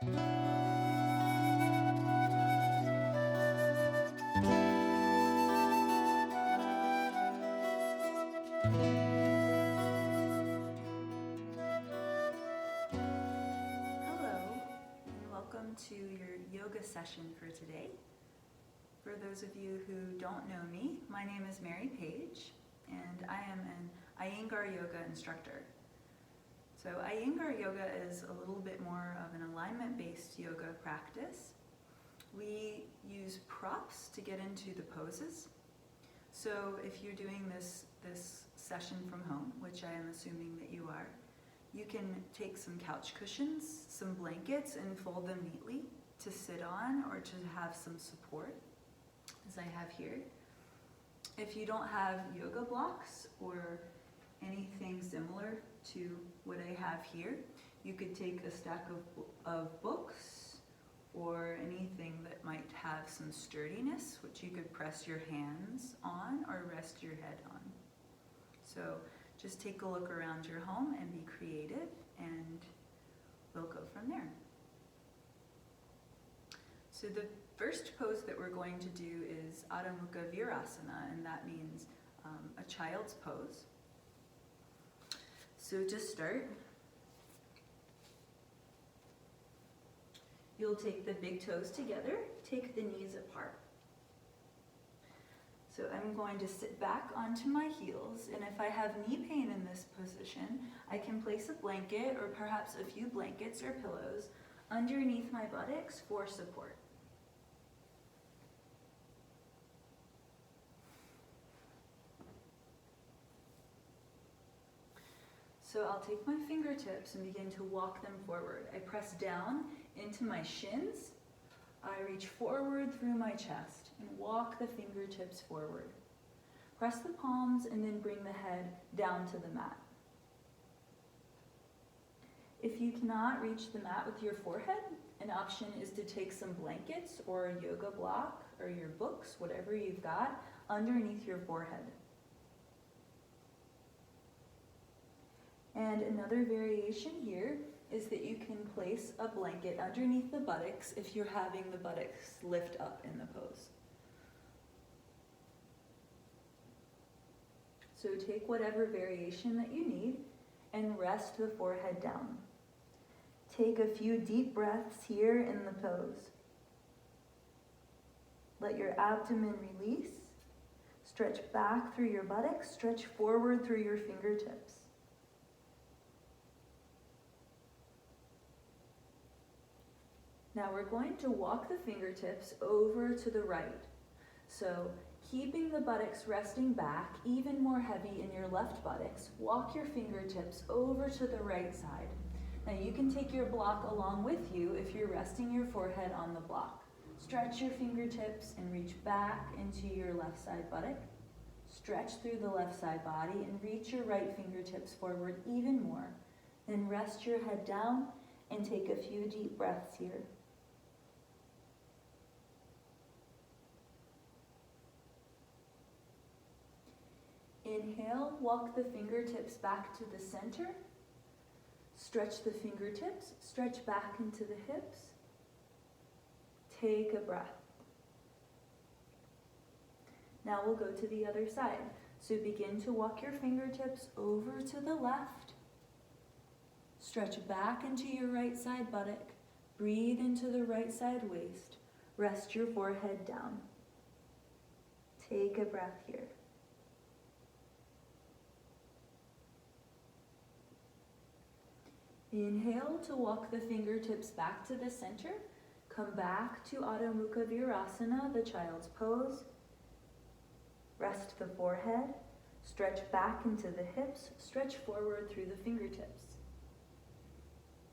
And welcome to your yoga session for today. For those of you who don't know me, my name is Mary Page, and I am an Iyengar yoga instructor. So Iyengar yoga is a little bit more of an alignment-based yoga practice. We use props to get into the poses. So if you're doing this session from home, which I am assuming that you are, you can take some couch cushions, some blankets, and fold them neatly to sit on or to have some support, as I have here. If you don't have yoga blocks or anything similar to what I have here, you could take a stack of books or anything that might have some sturdiness, which you could press your hands on or rest your head on. So just take a look around your home and be creative, and we'll go from there. So the first pose that we're going to do is Adho Mukha Virasana, and that means a child's pose. So to start, you'll take the big toes together, take the knees apart. So I'm going to sit back onto my heels, and if I have knee pain in this position, I can place a blanket or perhaps a few blankets or pillows underneath my buttocks for support. So I'll take my fingertips and begin to walk them forward. I press down into my shins. I reach forward through my chest and walk the fingertips forward. Press the palms and then bring the head down to the mat. If you cannot reach the mat with your forehead, an option is to take some blankets or a yoga block or your books, whatever you've got, underneath your forehead. And another variation here is that you can place a blanket underneath the buttocks if you're having the buttocks lift up in the pose. So take whatever variation that you need and rest the forehead down. Take a few deep breaths here in the pose. Let your abdomen release. Stretch back through your buttocks, stretch forward through your fingertips. Now we're going to walk the fingertips over to the right. So keeping the buttocks resting back, even more heavy in your left buttocks, walk your fingertips over to the right side. Now you can take your block along with you if you're resting your forehead on the block. Stretch your fingertips and reach back into your left side buttock. Stretch through the left side body and reach your right fingertips forward even more. Then rest your head down and take a few deep breaths here. Inhale, walk the fingertips back to the center. Stretch the fingertips, stretch back into the hips. Take a breath. Now we'll go to the other side. So begin to walk your fingertips over to the left. Stretch back into your right side buttock. Breathe into the right side waist. Rest your forehead down. Take a breath here. Inhale to walk the fingertips back to the center. Come back to Adho Mukha Virasana, the child's pose. Rest the forehead. Stretch back into the hips. Stretch forward through the fingertips.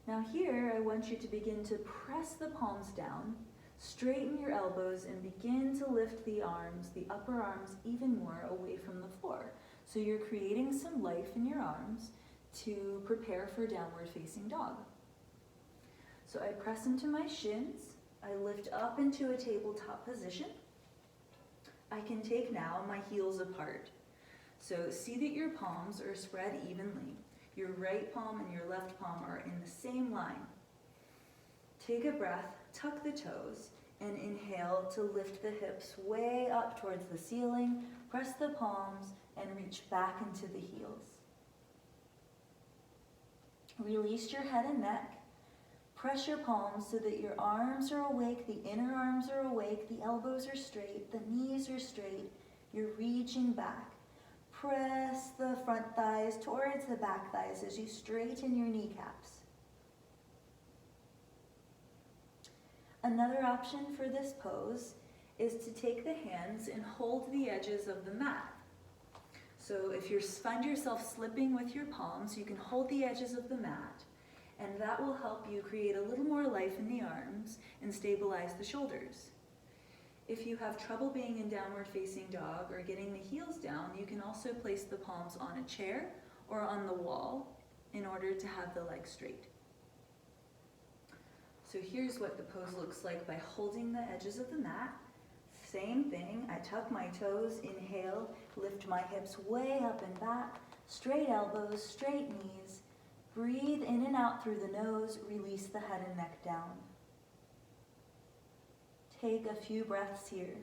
Now here, I want you to begin to press the palms down, straighten your elbows, and begin to lift the arms, the upper arms, even more away from the floor. So you're creating some life in your arms to prepare for downward facing dog. So I press into my shins, I lift up into a tabletop position. I can take now my heels apart. So see that your palms are spread evenly. Your right palm and your left palm are in the same line. Take a breath, tuck the toes, and inhale to lift the hips way up towards the ceiling. Press the palms and reach back into the heels. Release your head and neck. Press your palms so that your arms are awake, the inner arms are awake, the elbows are straight, the knees are straight. You're reaching back. Press the front thighs towards the back thighs as you straighten your kneecaps. Another option for this pose is to take the hands and hold the edges of the mat. So if you find yourself slipping with your palms, you can hold the edges of the mat, and that will help you create a little more life in the arms and stabilize the shoulders. If you have trouble being in downward facing dog or getting the heels down, you can also place the palms on a chair or on the wall in order to have the legs straight. So here's what the pose looks like by holding the edges of the mat. Same thing, I tuck my toes, inhale, lift my hips way up and back, straight elbows, straight knees. Breathe in and out through the nose, release the head and neck down. Take a few breaths here.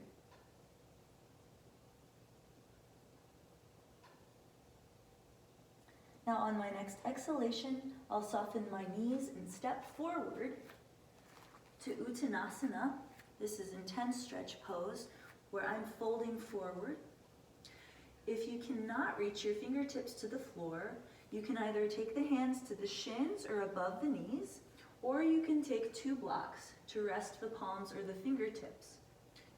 Now on my next exhalation, I'll soften my knees and step forward to Uttanasana. This is intense stretch pose where I'm folding forward. If you cannot reach your fingertips to the floor, you can either take the hands to the shins or above the knees, or you can take 2 blocks to rest the palms or the fingertips.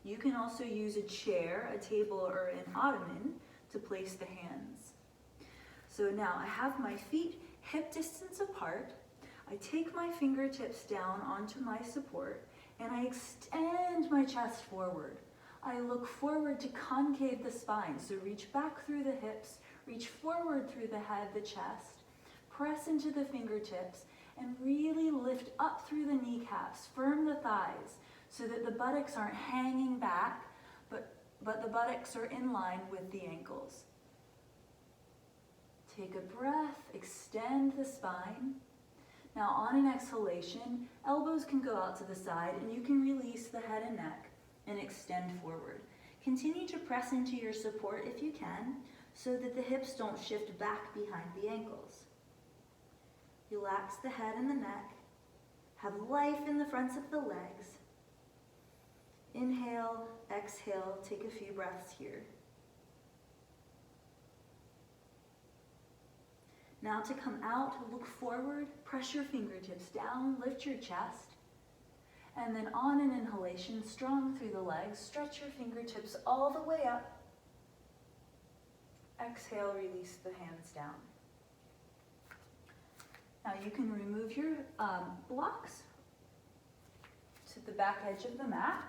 You can also use a chair, a table, or an ottoman to place the hands. So now I have my feet hip distance apart. I take my fingertips down onto my support and I extend my chest forward. I look forward to concave the spine, so reach back through the hips, reach forward through the head, the chest, press into the fingertips, and really lift up through the kneecaps, firm the thighs so that the buttocks aren't hanging back, but the buttocks are in line with the ankles. Take a breath, extend the spine. Now on an exhalation, elbows can go out to the side and you can release the head and neck and extend forward. Continue to press into your support if you can, so that the hips don't shift back behind the ankles. Relax the head and the neck. Have life in the fronts of the legs. Inhale, exhale, take a few breaths here. Now to come out, look forward, press your fingertips down, lift your chest. And then on an inhalation, strong through the legs, stretch your fingertips all the way up. Exhale, release the hands down. Now you can remove your blocks to the back edge of the mat.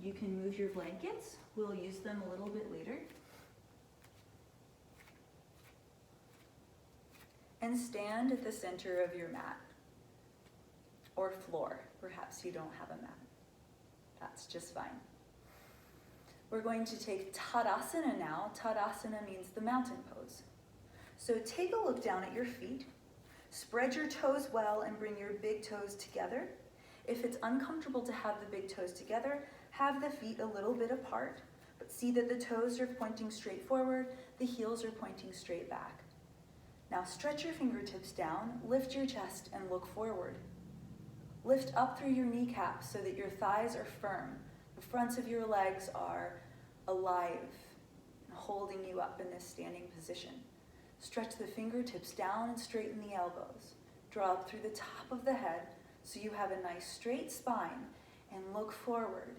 You can move your blankets. We'll use them a little bit later. And stand at the center of your mat or floor. Perhaps you don't have a mat. That's just fine. We're going to take Tadasana now. Tadasana means the mountain pose. So take a look down at your feet. Spread your toes well and bring your big toes together. If it's uncomfortable to have the big toes together, have the feet a little bit apart, but see that the toes are pointing straight forward, the heels are pointing straight back. Now stretch your fingertips down, lift your chest and look forward. Lift up through your kneecaps so that your thighs are firm. The fronts of your legs are alive, holding you up in this standing position. Stretch the fingertips down and straighten the elbows. Draw up through the top of the head so you have a nice straight spine and look forward.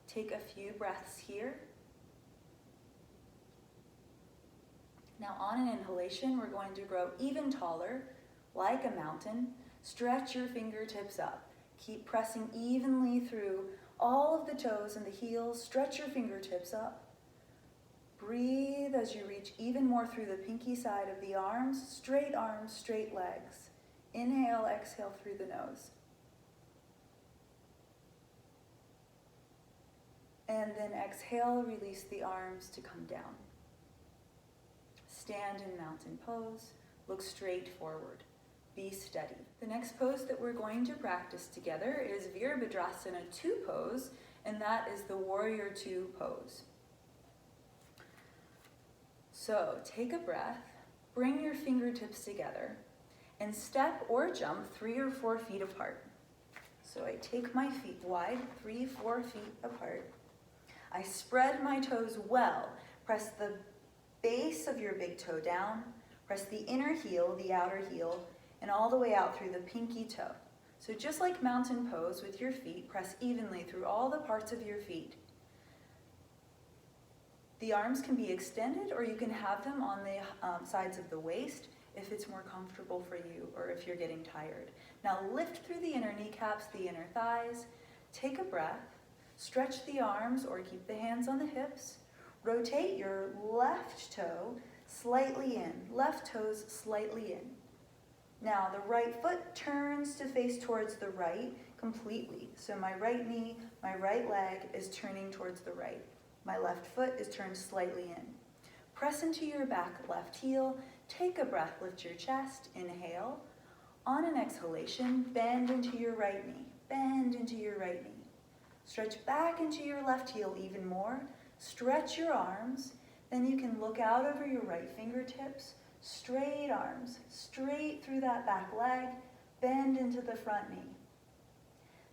Take a few breaths here. Now on an inhalation, we're going to grow even taller, like a mountain. Stretch your fingertips up. Keep pressing evenly through all of the toes and the heels. Stretch your fingertips up. Breathe as you reach even more through the pinky side of the arms, straight legs. Inhale, exhale through the nose. And then exhale, release the arms to come down. Stand in mountain pose, look straight forward. be steady. The next pose that we're going to practice together is Virabhadrasana 2 pose, and that is the Warrior 2 pose. So take a breath, bring your fingertips together, and step or jump 3 or 4 feet apart. So I take my feet wide, 3-4 feet apart. I spread my toes well. Press the base of your big toe down. Press the inner heel, the outer heel, and all the way out through the pinky toe. So just like mountain pose with your feet, press evenly through all the parts of your feet. The arms can be extended, or you can have them on the sides of the waist if it's more comfortable for you or if you're getting tired. Now lift through the inner kneecaps, the inner thighs. Take a breath. Stretch the arms or keep the hands on the hips. Rotate your left toe slightly in, left toes slightly in. Now the right foot turns to face towards the right completely. So my right knee, my right leg is turning towards the right. My left foot is turned slightly in. Press into your back left heel. Take a breath, lift your chest, inhale. On an exhalation, bend into your right knee. Bend into your right knee. Stretch back into your left heel even more. Stretch your arms. Then you can look out over your right fingertips. Straight arms, straight through that back leg. Bend into the front knee.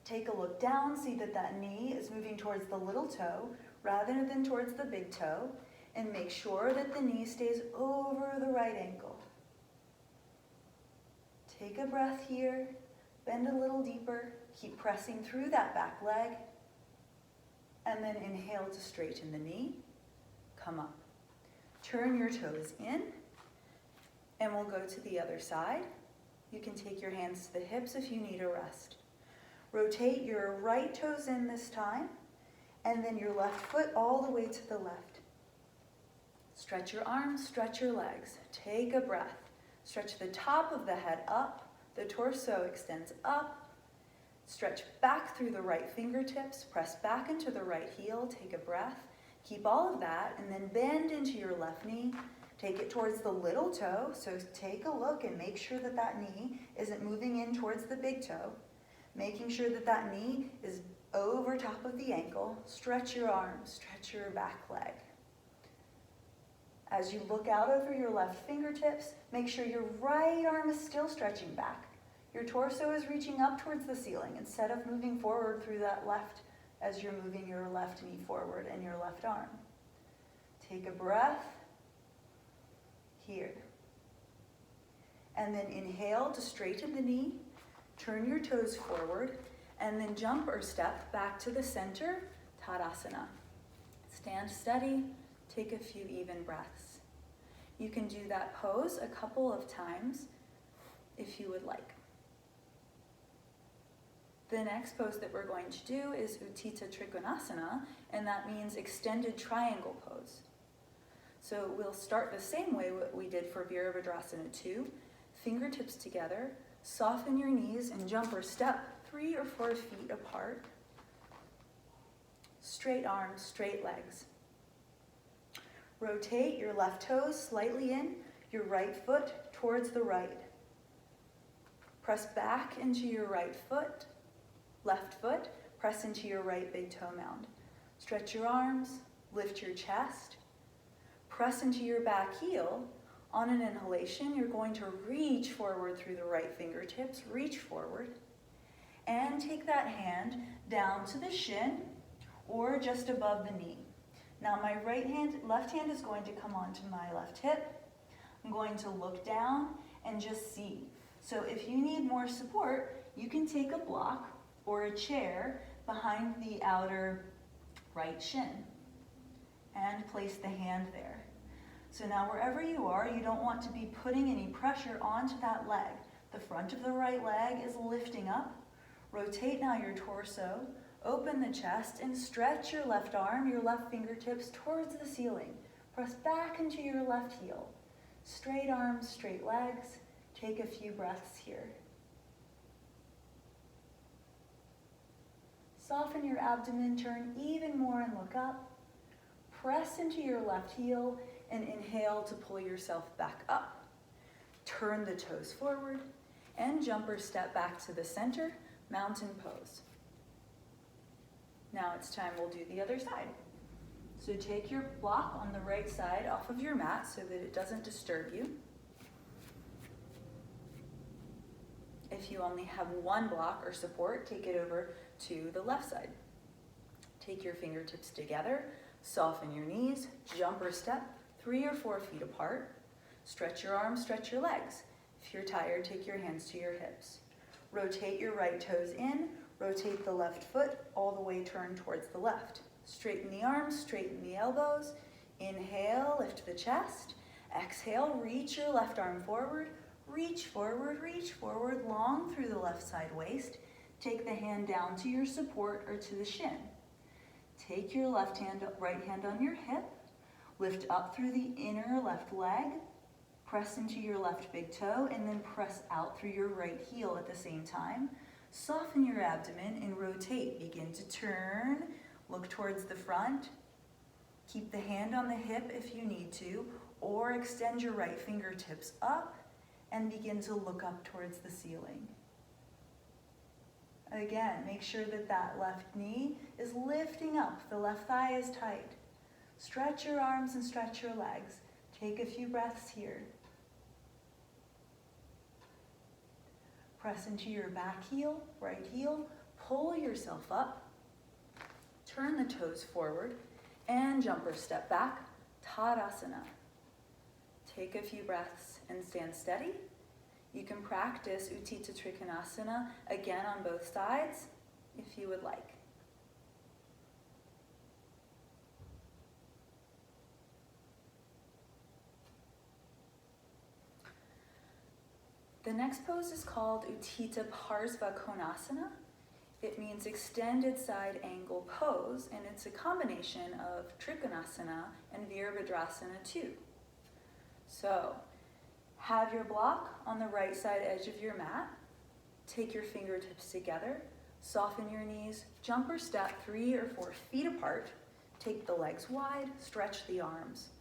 Take a look down, see that that knee is moving towards the little toe rather than towards the big toe, and make sure that the knee stays over the right ankle. Take a breath here, bend a little deeper, keep pressing through that back leg, and then inhale to straighten the knee, come up. Turn your toes in, and we'll go to the other side. You can take your hands to the hips if you need a rest. Rotate your right toes in this time, and then your left foot all the way to the left. Stretch your arms, stretch your legs. Take a breath. Stretch the top of the head up. The torso extends up. Stretch back through the right fingertips. Press back into the right heel. Take a breath. Keep all of that, and then bend into your left knee. Take it towards the little toe. So take a look and make sure that that knee isn't moving in towards the big toe. Making sure that that knee is over top of the ankle. Stretch your arms, stretch your back leg. As you look out over your left fingertips, make sure your right arm is still stretching back. Your torso is reaching up towards the ceiling instead of moving forward through that left as you're moving your left knee forward and your left arm. Take a breath here. And then inhale to straighten the knee, turn your toes forward, and then jump or step back to the center, Tadasana. Stand steady, take a few even breaths. You can do that pose a couple of times if you would like. The next pose that we're going to do is Utthita Trikonasana, and that means extended triangle pose. So we'll start the same way what we did for Virabhadrasana 2. Fingertips together, soften your knees and jump or step 3 or 4 feet apart. Straight arms, straight legs. Rotate your left toes slightly in, your right foot towards the right. Press back into your right foot, left foot, press into your right big toe mound. Stretch your arms, lift your chest, press into your back heel. On an inhalation, you're going to reach forward through the right fingertips, reach forward, and take that hand down to the shin or just above the knee. Now my left hand is going to come onto my left hip. I'm going to look down and just see. So if you need more support, you can take a block or a chair behind the outer right shin and place the hand there. So now wherever you are, you don't want to be putting any pressure onto that leg. The front of the right leg is lifting up. Rotate now your torso, open the chest, and stretch your left arm, your left fingertips towards the ceiling. Press back into your left heel. Straight arms, straight legs. Take a few breaths here. Soften your abdomen, turn even more and look up. Press into your left heel and inhale to pull yourself back up. Turn the toes forward. and jump or step back to the center, mountain pose. Now it's time we'll do the other side. So take your block on the right side off of your mat so that it doesn't disturb you. If you only have one block or support, take it over to the left side. Take your fingertips together, soften your knees, jump or step 3 or 4 feet apart. Stretch your arms, stretch your legs. If you're tired, take your hands to your hips. Rotate your right toes in, rotate the left foot all the way turned towards the left. Straighten the arms, straighten the elbows. Inhale, lift the chest. Exhale, reach your left arm forward. Reach forward, long through the left side waist. Take the hand down to your support or to the shin. Take your right hand on your hip. Lift up through the inner left leg. Press into your left big toe and then press out through your right heel at the same time. Soften your abdomen and rotate. Begin to turn. Look towards the front. Keep the hand on the hip if you need to, or extend your right fingertips up and begin to look up towards the ceiling. Again, make sure that that left knee is lifting up. The left thigh is tight. Stretch your arms and stretch your legs. Take a few breaths here. Press into your back heel, right heel. Pull yourself up. Turn the toes forward and jump or step back, Tadasana. Take a few breaths and stand steady. You can practice Utthita Trikonasana again on both sides if you would like. The next pose is called Utthita Parsva Konasana. It means extended side angle pose, and it's a combination of Trikonasana and Virabhadrasana too. So, have your block on the right side edge of your mat. Take your fingertips together, soften your knees, jump or step 3 or 4 feet apart. Take the legs wide, stretch the arms.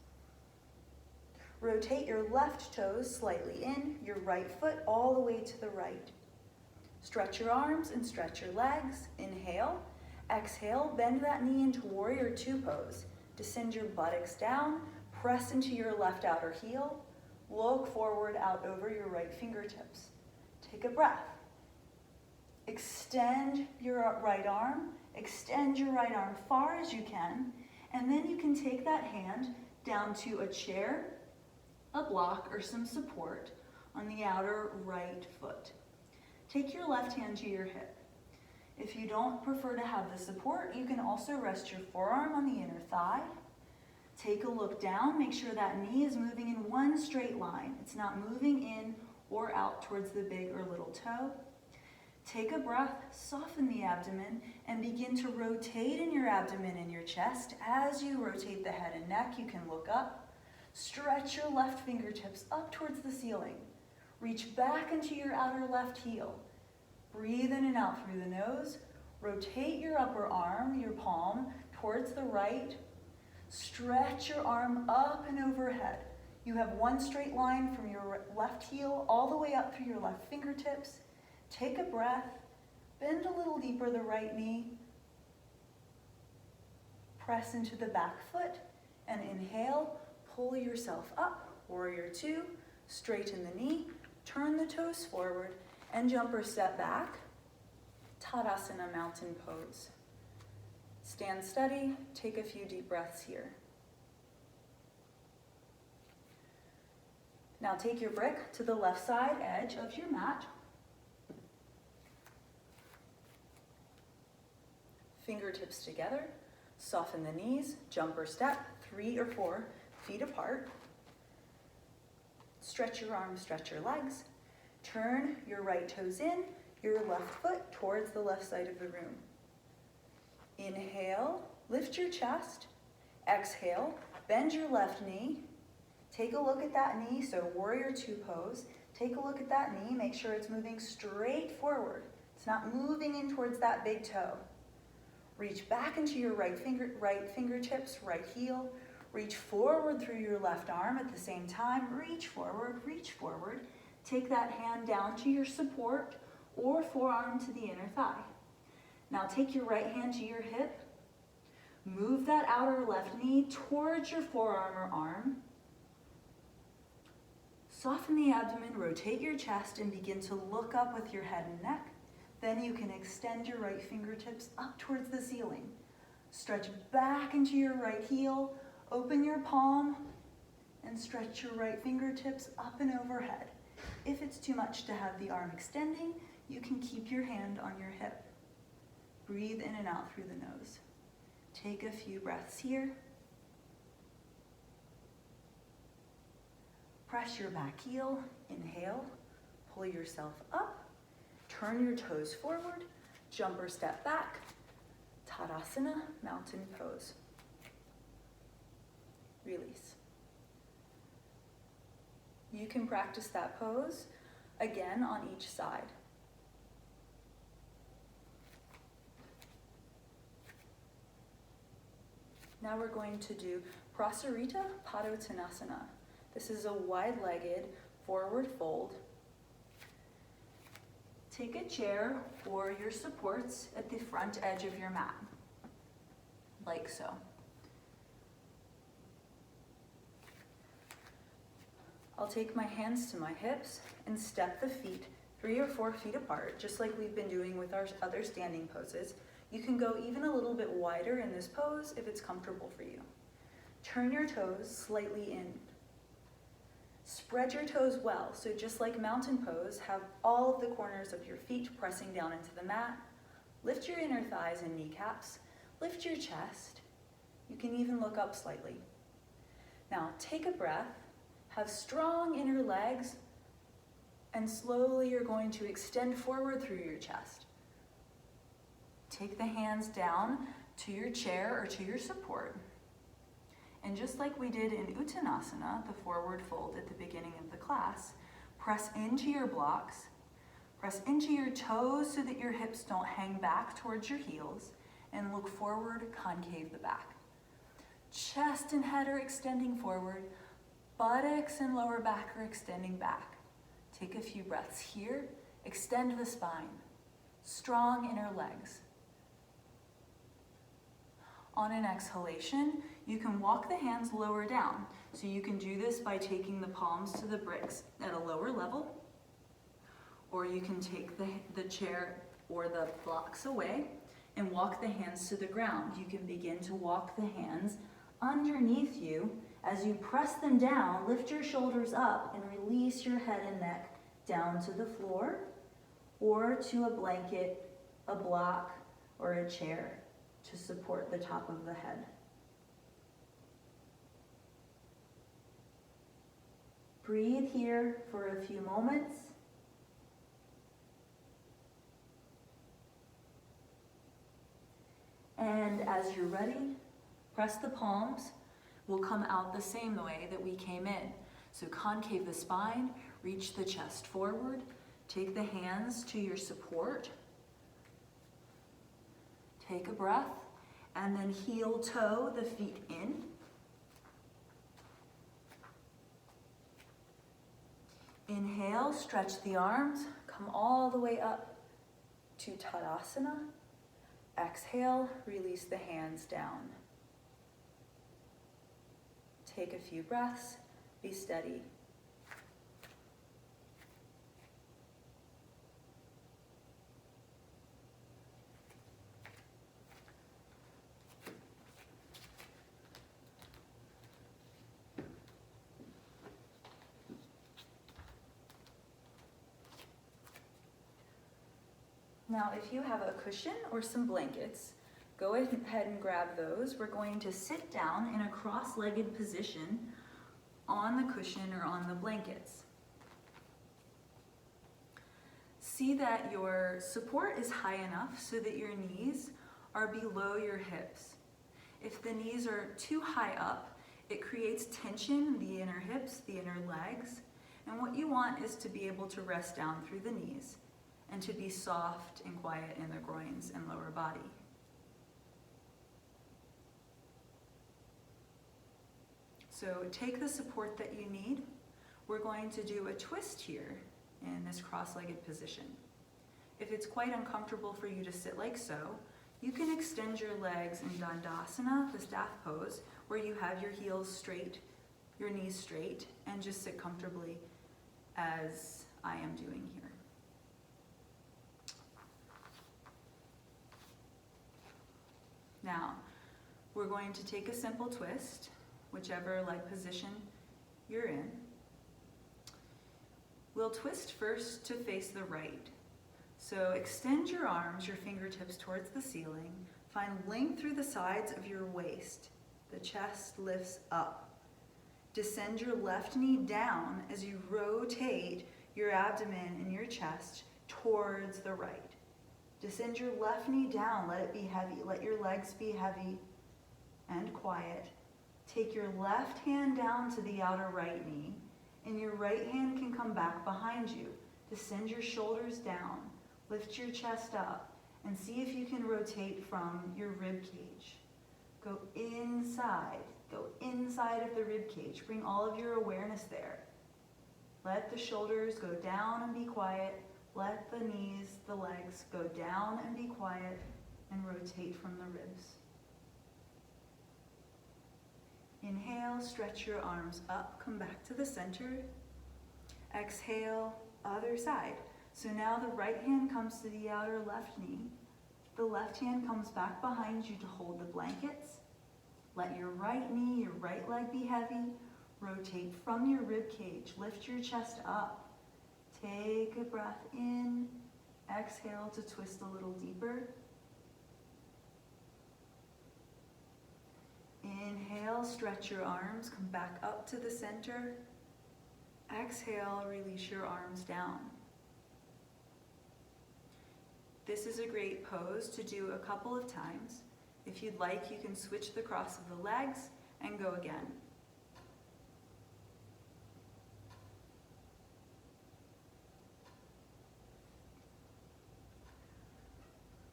Rotate your left toes slightly in, your right foot all the way to the right. Stretch your arms and stretch your legs. Inhale. Exhale, bend that knee into Warrior Two pose. Descend your buttocks down, press into your left outer heel. Look forward out over your right fingertips. Take a breath. Extend your right arm. Extend your right arm far as you can. And then you can take that hand down to a chair, a block, or some support on the outer right foot. Take your left hand to your hip. If you don't prefer to have the support, you can also rest your forearm on the inner thigh. Take a look down. Make sure that knee is moving in one straight line. It's not moving in or out towards the big or little toe. Take a breath, soften the abdomen, and begin to rotate in your abdomen and your chest. As you rotate the head and neck, you can look up. Stretch your left fingertips up towards the ceiling. Reach back into your outer left heel. Breathe in and out through the nose. Rotate your upper arm, your palm, towards the right. Stretch your arm up and overhead. You have one straight line from your left heel all the way up through your left fingertips. Take a breath. Bend a little deeper the right knee. Press into the back foot and inhale. Pull yourself up. Warrior Two. Straighten the knee. Turn the toes forward and jump or step back. Tadasana mountain pose. Stand steady, take a few deep breaths here. Now take your brick to the left side edge of your mat. Fingertips together, soften the knees, jump or step 3 or 4 feet apart. Stretch your arms, stretch your legs. Turn your right toes in, your left foot towards the left side of the room. Inhale, lift your chest. Exhale, bend your left knee. Take a look at that knee, so Warrior Two pose. Take a look at that knee, make sure it's moving straight forward. It's not moving in towards that big toe. Reach back into your right fingertips, right heel. Reach forward through your left arm at the same time. Reach forward. Take that hand down to your support or forearm to the inner thigh. Now take your right hand to your hip. Move that outer left knee towards your forearm or arm. Soften the abdomen, rotate your chest, and begin to look up with your head and neck. Then you can extend your right fingertips up towards the ceiling. Stretch back into your right heel, open your palm, and stretch your right fingertips up and overhead. If it's too much to have the arm extending, you can keep your hand on your hip. Breathe in and out through the nose. Take a few breaths here. Press your back heel, inhale, pull yourself up, turn your toes forward, jump or step back, Tadasana, mountain pose. Release. You can practice that pose again on each side. Now we're going to do Prasarita Padottanasana. This is a wide-legged forward fold. Take a chair or your supports at the front edge of your mat, like so. I'll take my hands to my hips and step the feet 3 or 4 feet apart, just like we've been doing with our other standing poses. You can go even a little bit wider in this pose if it's comfortable for you. Turn your toes slightly in. Spread your toes well, so just like mountain pose, have all of the corners of your feet pressing down into the mat. Lift your inner thighs and kneecaps. Lift your chest. You can even look up slightly. Now take a breath, have strong inner legs, and slowly you're going to extend forward through your chest. Take the hands down to your chair or to your support. And just like we did in Uttanasana, the forward fold at the beginning of the class, press into your blocks, press into your toes so that your hips don't hang back towards your heels, and look forward, concave the back. Chest and head are extending forward, buttocks and lower back are extending back. Take a few breaths here, extend the spine, strong inner legs. On an exhalation, you can walk the hands lower down. So you can do this by taking the palms to the bricks at a lower level, or you can take the chair or the blocks away and walk the hands to the ground. You can begin to walk the hands underneath you. As you press them down, lift your shoulders up and release your head and neck down to the floor or to a blanket, a block, or a chair to support the top of the head. Breathe here for a few moments. And as you're ready, press the palms. We'll come out the same way that we came in. So concave the spine, reach the chest forward, take the hands to your support. Take a breath, and then heel toe the feet in. Inhale, stretch the arms, come all the way up to Tadasana. Exhale, release the hands down. Take a few breaths, be steady. Now, if you have a cushion or some blankets, go ahead and grab those. We're going to sit down in a cross-legged position on the cushion or on the blankets. See that your support is high enough so that your knees are below your hips. If the knees are too high up, it creates tension in the inner hips, the inner legs, and what you want is to be able to rest down through the knees and to be soft and quiet in the groins and lower body. So take the support that you need. We're going to do a twist here. in this cross-legged position. If it's quite uncomfortable for you to sit like so, you can extend your legs in Dandasana, the staff pose, where you have your heels straight, your knees straight, and just sit comfortably as I am doing here. Now, we're going to take a simple twist, whichever leg position you're in. We'll twist first to face the right. So extend your arms, your fingertips towards the ceiling. Find length through the sides of your waist. The chest lifts up. Descend your left knee down as you rotate your abdomen and your chest towards the right. Descend your left knee down, let it be heavy. Let your legs be heavy and quiet. Take your left hand down to the outer right knee, and your right hand can come back behind you. Descend your shoulders down, lift your chest up, and see if you can rotate from your rib cage. Go inside of the rib cage. Bring all of your awareness there. Let the shoulders go down and be quiet. Let the knees, the legs go down and be quiet, and rotate from the ribs. Inhale, stretch your arms up, come back to the center. Exhale, other side. So now the right hand comes to the outer left knee. The left hand comes back behind you to hold the blankets. Let your right knee, your right leg be heavy. Rotate from your rib cage. Lift your chest up. Take a breath in. Exhale to twist a little deeper. Inhale, stretch your arms, come back up to the center. Exhale, release your arms down. This is a great pose to do a couple of times. If you'd like, you can switch the cross of the legs and go again.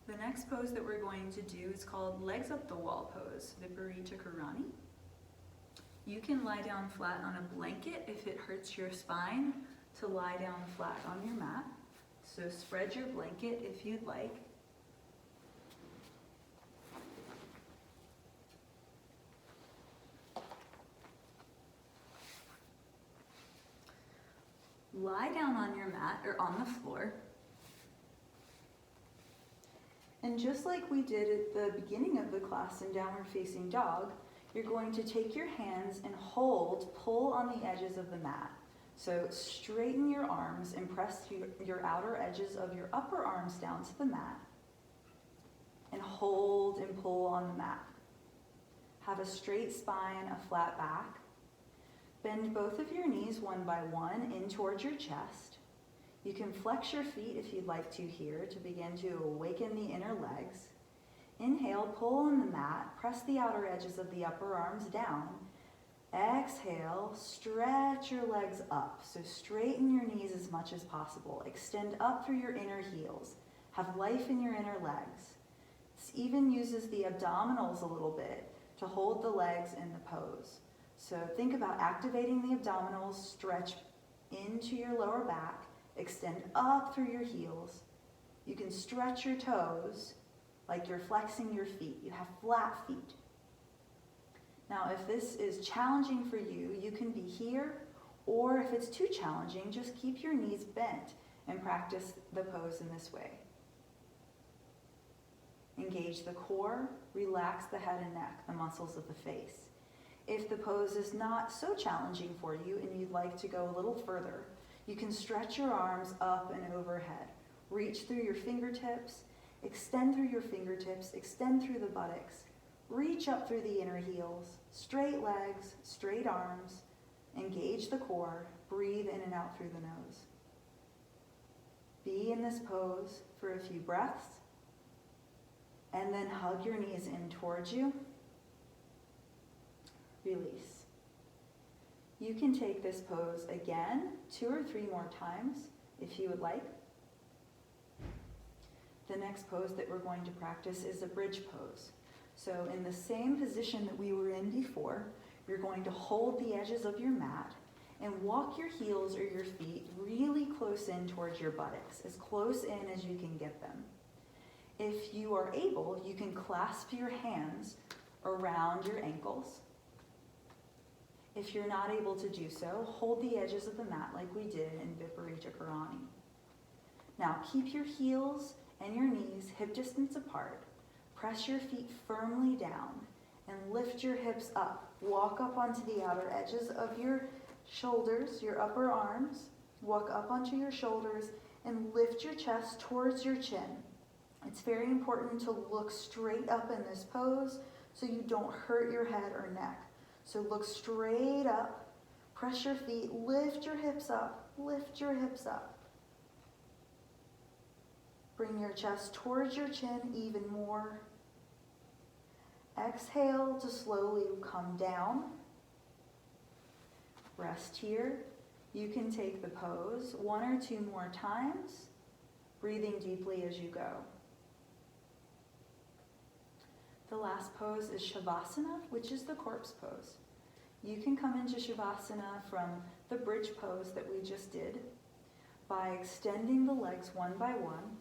The next pose that we're going to do is called legs up the wall pose, Viparita Karani. You can lie down flat on a blanket if it hurts your spine to lie down flat on your mat. So spread your blanket if you'd like. Lie down on your mat or on the floor. And just like we did at the beginning of the class in Downward Facing Dog, you're going to take your hands and pull on the edges of the mat. So straighten your arms and press your outer edges of your upper arms down to the mat. And hold and pull on the mat. Have a straight spine, a flat back. Bend both of your knees one by one in towards your chest. You can flex your feet if you'd like to here to begin to awaken the inner legs. Inhale, pull on the mat, press the outer edges of the upper arms down. Exhale, stretch your legs up. So straighten your knees as much as possible. Extend up through your inner heels. Have life in your inner legs. This even uses the abdominals a little bit to hold the legs in the pose. So think about activating the abdominals, stretch into your lower back, extend up through your heels. You can stretch your toes like you're flexing your feet. You have flat feet. Now, if this is challenging for you, you can be here, or if it's too challenging, just keep your knees bent and practice the pose in this way. Engage the core, relax the head and neck, the muscles of the face. If the pose is not so challenging for you and you'd like to go a little further, you can stretch your arms up and overhead. Reach through your fingertips, extend through your fingertips, extend through the buttocks, reach up through the inner heels, straight legs, straight arms, engage the core, breathe in and out through the nose. Be in this pose for a few breaths, and then hug your knees in towards you. Release. You can take this pose again 2 or 3 more times if you would like. The next pose that we're going to practice is a bridge pose. So in the same position that we were in before, you're going to hold the edges of your mat and walk your heels or your feet really close in towards your buttocks, as close in as you can get them. If you are able, you can clasp your hands around your ankles. If you're not able to do so, hold the edges of the mat like we did in Viparita Karani. Now keep your heels and your knees hip distance apart. Press your feet firmly down and lift your hips up. Walk up onto the outer edges of your shoulders, your upper arms. Walk up onto your shoulders and lift your chest towards your chin. It's very important to look straight up in this pose so you don't hurt your head or neck. So look straight up, press your feet, lift your hips up, lift your hips up. Bring your chest towards your chin even more. Exhale to slowly come down. Rest here. You can take the pose 1 or 2 more times, breathing deeply as you go. The last pose is Shavasana, which is the corpse pose. You can come into Shavasana from the bridge pose that we just did by extending the legs one by one.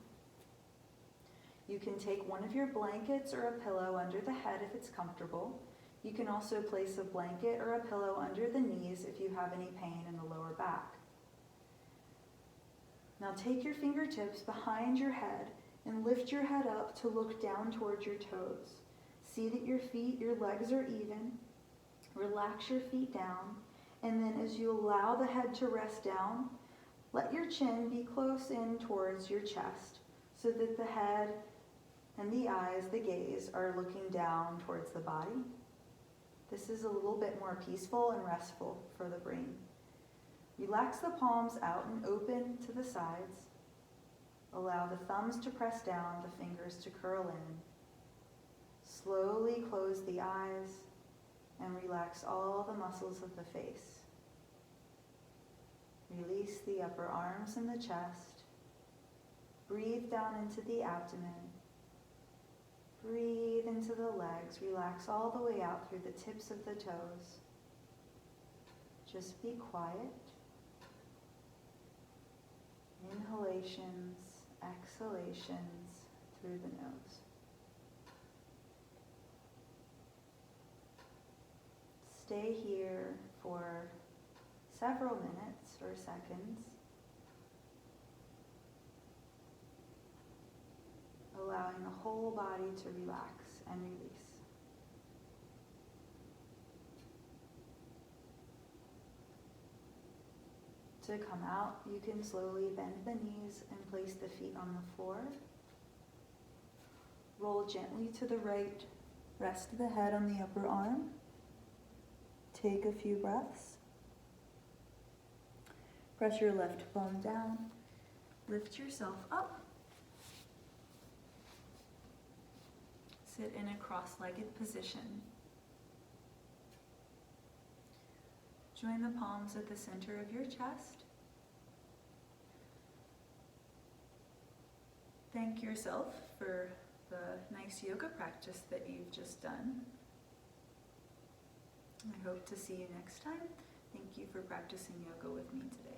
You can take one of your blankets or a pillow under the head if it's comfortable. You can also place a blanket or a pillow under the knees if you have any pain in the lower back. Now take your fingertips behind your head and lift your head up to look down towards your toes. See that your feet, your legs are even. Relax your feet down, and then as you allow the head to rest down, let your chin be close in towards your chest so that the head and the eyes, the gaze, are looking down towards the body. This is a little bit more peaceful and restful for the brain. Relax the palms out and open to the sides. Allow the thumbs to press down, the fingers to curl in. Slowly close the eyes and relax all the muscles of the face. Release the upper arms and the chest. Breathe down into the abdomen. Breathe into the legs. Relax all the way out through the tips of the toes. Just be quiet. Inhalations, exhalations through the nose. Stay here for several minutes or seconds, allowing the whole body to relax and release. To come out, you can slowly bend the knees and place the feet on the floor. Roll gently to the right, rest the head on the upper arm. Take a few breaths. Press your left palm down. Lift yourself up. Sit in a cross-legged position. Join the palms at the center of your chest. Thank yourself for the nice yoga practice that you've just done. I hope to see you next time. Thank you for practicing yoga with me today.